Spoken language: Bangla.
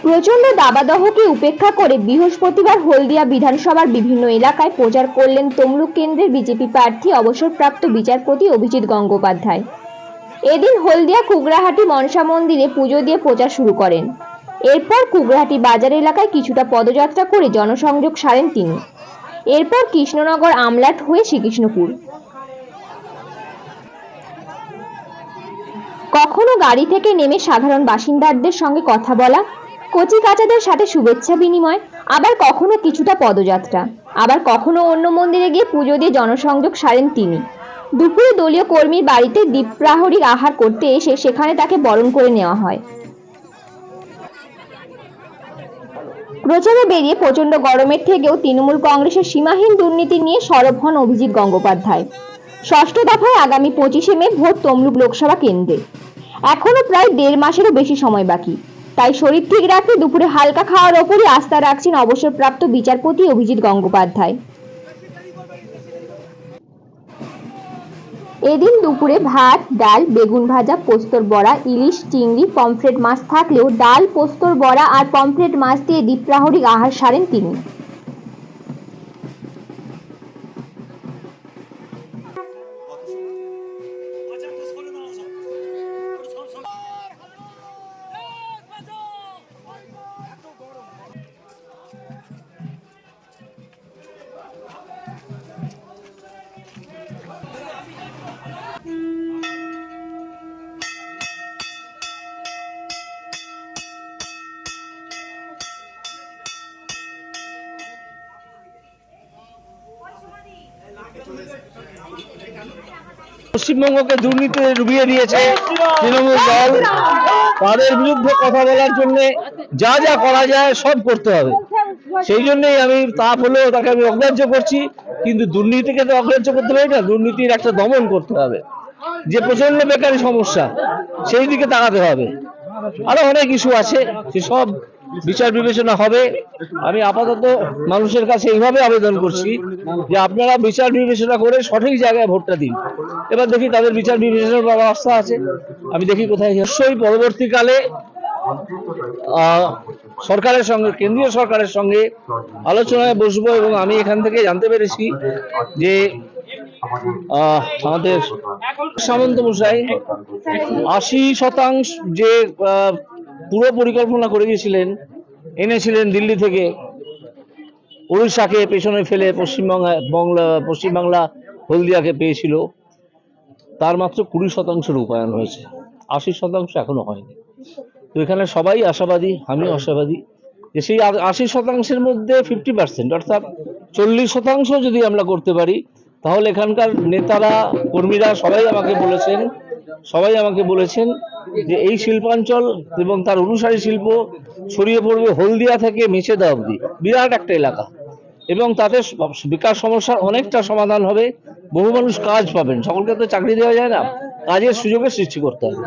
প্রচণ্ড দাবদাহকে উপেক্ষা করে বৃহস্পতিবার হলদিয়া বিধানসভার বিভিন্ন এলাকায় প্রচার করলেন তমলুক কেন্দ্রের বিজেপি প্রার্থী অবসরপ্রাপ্ত বিচারপতি অভিজিৎ গঙ্গোপাধ্যায়। এদিন হলদিয়া কুগরাহাটি মনসা মন্দিরে পুজো দিয়ে প্রচার শুরু করেন। এরপর কুগরাহাটি বাজার এলাকায় কিছুটা পদযাত্রা করে জনসংযোগ সারেন তিনি। এরপর কৃষ্ণনগর আমলাট হয়ে শ্রীকৃষ্ণপুর। কখনো গাড়ি থেকে নেমে সাধারণ বাসিন্দাদের সঙ্গে কথা বলা, কচি কাচাদের সাথে শুভেচ্ছা বিনিময়, আবার কখনো কিছুটা পদযাত্রা, আবার কখনো অন্য মন্দিরে গিয়ে পুজো দিয়ে জনসংযোগ সারেন তিনি। দুপুরে দলীয় কর্মীর বাড়িতে দ্বীপ্রাহরিক আহার করতে এসে সেখানে তাকে বরণ করে নেওয়া হয়। প্রচারে বেরিয়ে প্রচণ্ড গরমের থেকেও তৃণমূল কংগ্রেসের সীমাহীন দুর্নীতি নিয়ে সরব হন অভিজিৎ গঙ্গোপাধ্যায়। ষষ্ঠ দফায় আগামী 25শে মে ভোট তমলুক লোকসভা কেন্দ্রে। এখনো প্রায় 1.5 মাসেরও বেশি সময় বাকি। তাই শরীর ঠিক রাখতে দুপুরে হালকা খাওয়ার ওপরই আস্থা রাখছেন অবসরপ্রাপ্ত বিচারপতি অভিজিৎ গঙ্গোপাধ্যায়। এদিন দুপুরে ভাত, ডাল, বেগুন ভাজা, পোস্তর বড়া, ইলিশ, চিংড়ি, পমফ্রেট মাছ থাকলেও ডাল, পোস্তর বড়া আর পমফ্রেট মাছ দিয়ে দ্বীপ্রাহরিক আহার সারেন তিনি। পশ্চিমবঙ্গকে দুর্নীতিতে ডুবিয়ে দিয়েছে তৃণমূল দল। তাদের বিরুদ্ধে কথা বলার জন্য যা যা করা যায় সব করতে হবে। সেই জন্যই আমি তাপ হলেও তাকে আমি অগ্রাহ্য করছি, কিন্তু দুর্নীতিকে তো অগ্রাহ্য করতে পারি না। দুর্নীতির একটা দমন করতে হবে। যে প্রচন্ড বেকারি সমস্যা, সেই দিকে তাকাতে হবে। আরো অনেক ইস্যু আছে, সেসব বিচার বিবেচনা হবে। আমি আপাতত মানুষের কাছে এইভাবে আবেদন করছি যে আপনারা বিচার বিবেচনা করে সঠিক জায়গায় ভোটটা দিন। এবার দেখি তাদের বিচার বিবেচনার ব্যবস্থা আছে, আমি দেখি কোথায়। নিশ্চয়ই পরবর্তীকালে সরকারের সঙ্গে, কেন্দ্রীয় সরকারের সঙ্গে আলোচনায় বসবো। এবং আমি এখান থেকে জানতে পেরেছি যে আমাদের সামন্ত মশাই 80% যে পুরো পরিকল্পনা করে গিয়েছিলেন, এনেছিলেন দিল্লি থেকে, উড়িষ্যাকে পেছনে ফেলে পশ্চিমবাংলা হলদিয়াকে পেয়েছিল, তার মাত্র 20% রূপায়ণ হয়েছে। 80% এখনো হয়নি। তো এখানে সবাই আশাবাদী, আমি আশাবাদী যে সেই 80%-এর মধ্যে 50% অর্থাৎ 40% যদি আমরা করতে পারি, তাহলে এখানকার নেতারা, কর্মীরা সবাই আমাকে বলেছেন যে এই শিল্পাঞ্চল এবং তার অনুসারী শিল্প ছড়িয়ে পড়বে হলদিয়া থেকে মেচেদা অবধি। বিরাট একটা এলাকা, এবং তাতে বিকাশ সমস্যার অনেকটা সমাধান হবে। বহু মানুষ কাজ পাবেন, সকলকে তো চাকরি দেওয়া যায় না, কাজের সুযোগের সৃষ্টি করতে হবে।